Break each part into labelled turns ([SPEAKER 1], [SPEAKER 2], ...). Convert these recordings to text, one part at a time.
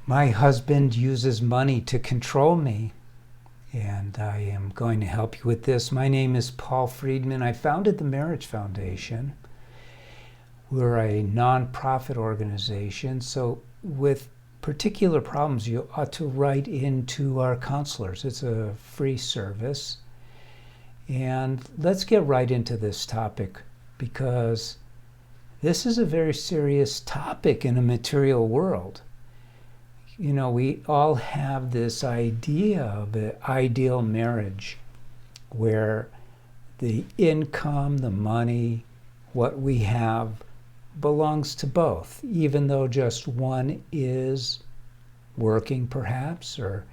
[SPEAKER 1] My husband uses money to control me, and I am going to help you with this. My name is Paul Friedman. I founded the Marriage Foundation. We're a nonprofit organization, so with particular problems, you ought to write into our counselors. It's a free service. And let's get right into this topic, because this is a very serious topic in a material world. You know, we all have this idea of an ideal marriage where the income, the money, what we have belongs to both, even though just one is working perhaps, or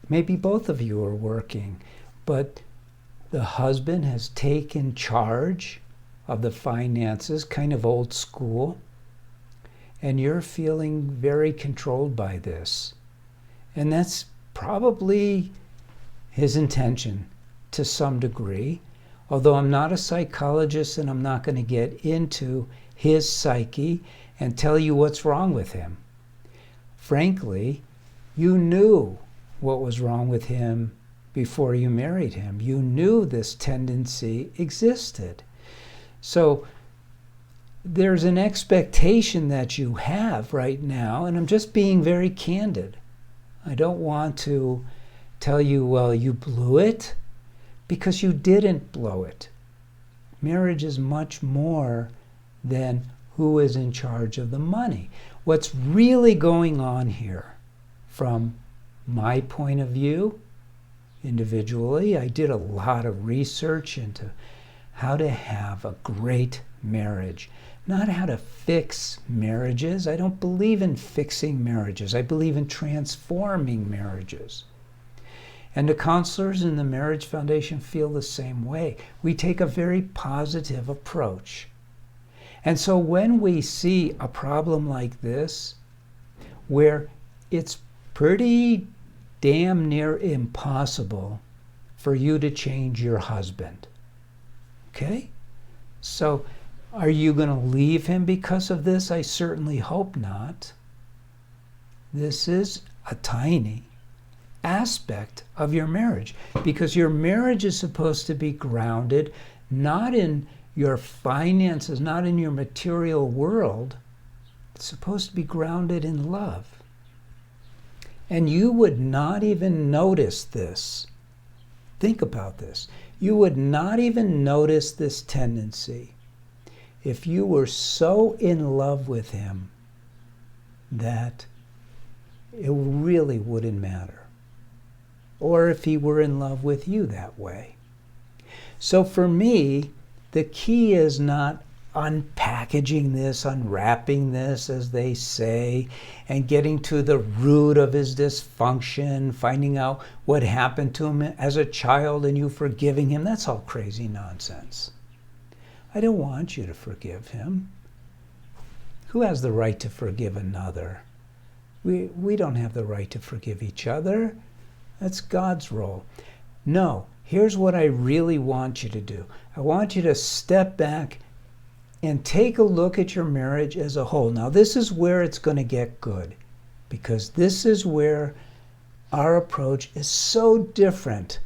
[SPEAKER 1] maybe both of you are working, but the husband has taken charge of the finances, kind of old school, and you're feeling very controlled by this. And that's probably his intention to some degree, although I'm not a psychologist and I'm not going to get into his psyche and tell you what's wrong with him. Frankly, you knew what was wrong with him before you married him. You knew this tendency existed. So there's an expectation that you have right now, and I'm just being very candid. I don't want to tell you, well, you blew it, because you didn't blow it. Marriage is much more than who is in charge of the money. What's really going on here, from my point of view, individually, I did a lot of research into how to have a great marriage, not how to fix marriages. I don't believe in fixing marriages. I believe in transforming marriages. And the counselors in the Marriage Foundation feel the same way. We take a very positive approach. And so when we see a problem like this, where it's pretty damn near impossible for you to change your husband, okay? So are you going to leave him because of this? I certainly hope not. This is a tiny aspect of your marriage, because your marriage is supposed to be grounded not in your finances, not in your material world. It's supposed to be grounded in love. And you would not even notice this. Think about this. You would not even notice this tendency if you were so in love with him that it really wouldn't matter, or if he were in love with you that way. So for me, the key is not unpackaging this, unwrapping this, as they say, and getting to the root of his dysfunction, finding out what happened to him as a child and you forgiving him. That's all crazy nonsense. I don't want you to forgive him. Who has the right to forgive another? We don't have the right to forgive each other. That's God's role. No, here's what I really want you to do. I want you to step back and take a look at your marriage as a whole. Now, this is where it's going to get good, because this is where our approach is so different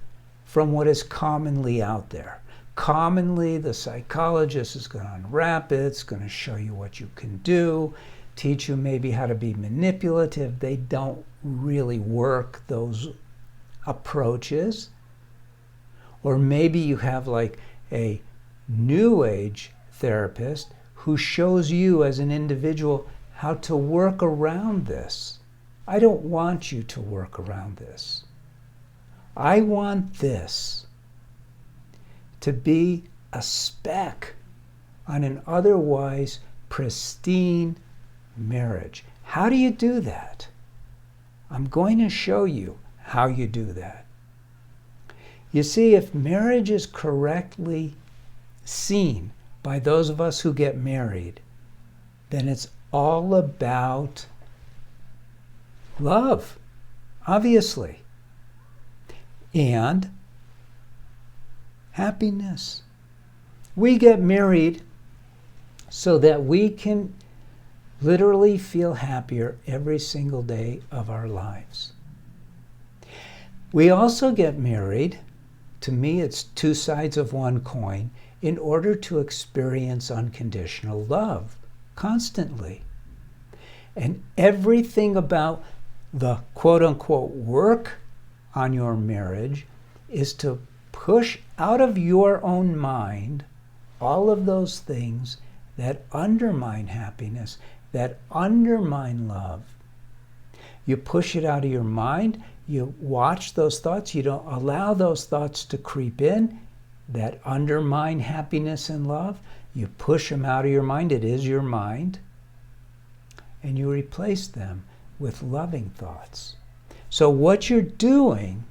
[SPEAKER 1] from what is commonly out there. Commonly, the psychologist is going to unwrap it, it's going to show you what you can do, teach you maybe how to be manipulative. They don't really work, those approaches. Or maybe you have like a new age therapist who shows you as an individual how to work around this. I don't want you to work around this. I want this to be a speck on an otherwise pristine marriage. How do you do that? I'm going to show you how you do that. You see, if marriage is correctly seen by those of us who get married, then it's all about love, obviously, and happiness. We get married so that we can literally feel happier every single day of our lives. We also get married, to me it's two sides of one coin, in order to experience unconditional love constantly. And everything about the quote-unquote work on your marriage is to push out of your own mind all of those things that undermine happiness, that undermine love. You push it out of your mind, you watch those thoughts, you don't allow those thoughts to creep in that undermine happiness and love. You push them out of your mind, it is your mind, and you replace them with loving thoughts. So what you're doing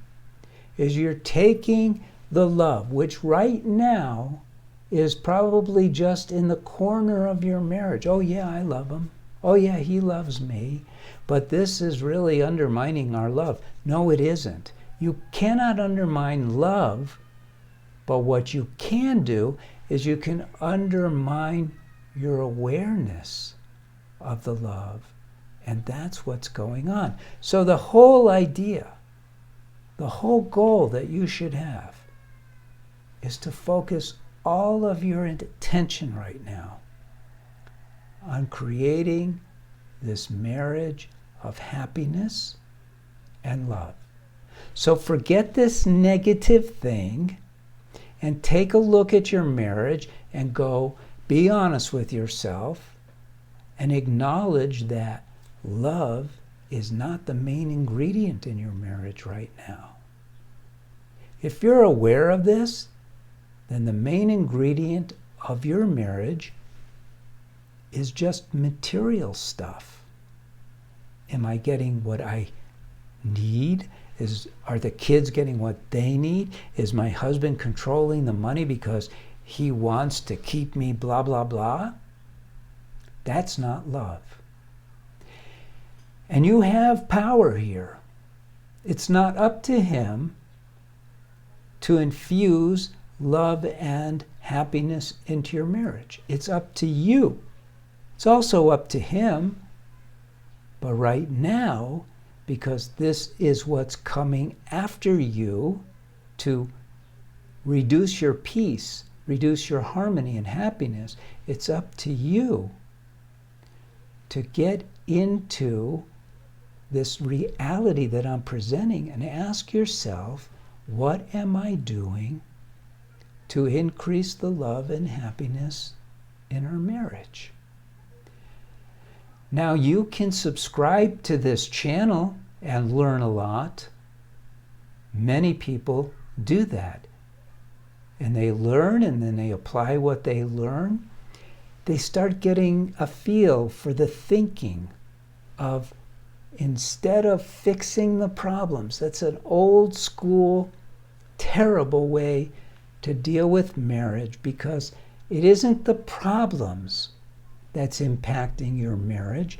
[SPEAKER 1] is you're taking the love, which right now is probably just in the corner of your marriage. Oh yeah, I love him. Oh yeah, he loves me. But this is really undermining our love. No, it isn't. You cannot undermine love, but what you can do is you can undermine your awareness of the love. And that's what's going on. So the whole idea, the whole goal that you should have is to focus all of your attention right now on creating this marriage of happiness and love. So forget this negative thing and take a look at your marriage and go be honest with yourself and acknowledge that love is not the main ingredient in your marriage right now. If you're aware of this, then the main ingredient of your marriage is just material stuff. Am I getting what I need? Are the kids getting what they need? Is my husband controlling the money because he wants to keep me blah, blah, blah? That's not love. And you have power here. It's not up to him to infuse love and happiness into your marriage. It's up to you. It's also up to him. But right now, because this is what's coming after you to reduce your peace, reduce your harmony and happiness, it's up to you to get into this reality that I'm presenting and ask yourself, what am I doing to increase the love and happiness in our marriage? Now you can subscribe to this channel and learn a lot. Many people do that. And they learn and then they apply what they learn. They start getting a feel for the thinking of, instead of fixing the problems, that's an old school, terrible way to deal with marriage, because it isn't the problems that's impacting your marriage.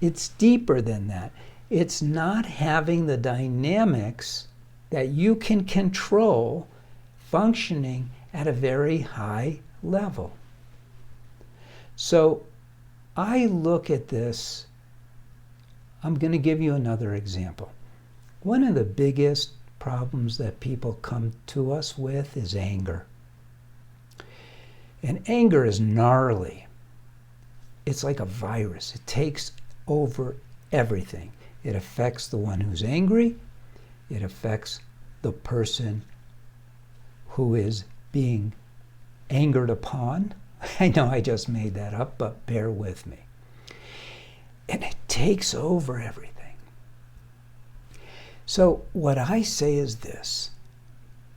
[SPEAKER 1] It's deeper than that. It's not having the dynamics that you can control functioning at a very high level. So I look at this, I'm going to give you another example. One of the biggest problems that people come to us with is anger. And anger is gnarly. It's like a virus. It takes over everything. It affects the one who's angry. It affects the person who is being angered upon. I know I just made that up, but bear with me. And it takes over everything. So what I say is this: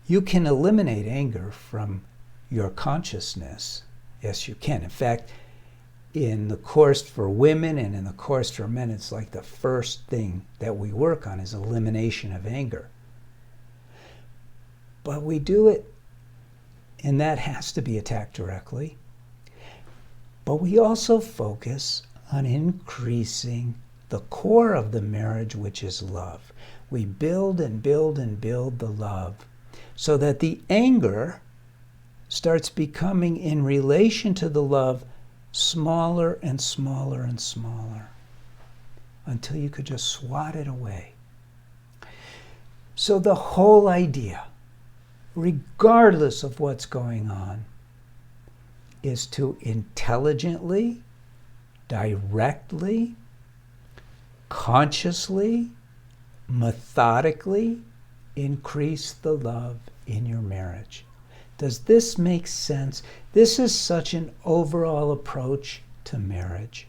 [SPEAKER 1] you can eliminate anger from your consciousness. Yes, you can. In fact, in the course for women and in the course for men, it's like the first thing that we work on is elimination of anger. But we do it, and that has to be attacked directly. But we also focus on increasing the core of the marriage, which is love. We build and build and build the love so that the anger starts becoming, in relation to the love, smaller and smaller and smaller, until you could just swat it away. So the whole idea, regardless of what's going on, is to intelligently, directly, consciously, methodically increase the love in your marriage. Does this make sense? This is such an overall approach to marriage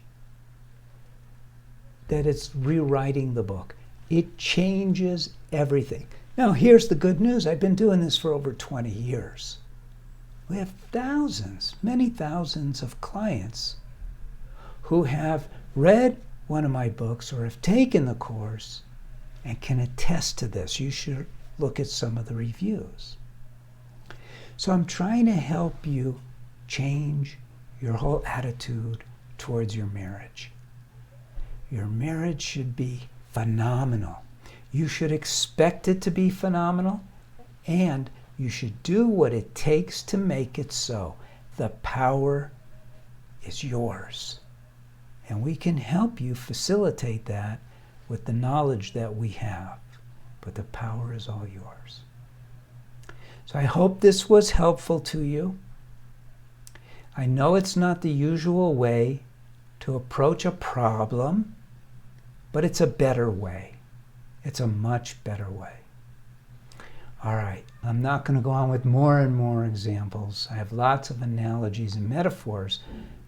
[SPEAKER 1] that it's rewriting the book. It changes everything. Now, here's the good news. I've been doing this for over 20 years. We have thousands, many thousands of clients who have read one of my books or have taken the course and can attest to this. You should look at some of the reviews. So I'm trying to help you change your whole attitude towards your marriage. Your marriage should be phenomenal. You should expect it to be phenomenal, and you should do what it takes to make it so. The power is yours. And we can help you facilitate that with the knowledge that we have. But the power is all yours. So I hope this was helpful to you. I know it's not the usual way to approach a problem, but it's a better way. It's a much better way. All right, I'm not going to go on with more and more examples. I have lots of analogies and metaphors,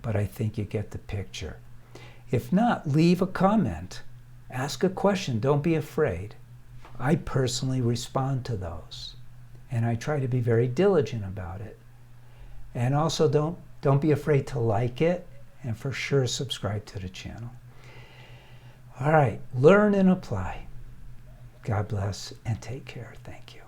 [SPEAKER 1] but I think you get the picture. If not, leave a comment. Ask a question. Don't be afraid. I personally respond to those, and I try to be very diligent about it. And also, don't be afraid to like it, and for sure subscribe to the channel. All right, learn and apply. God bless and take care. Thank you.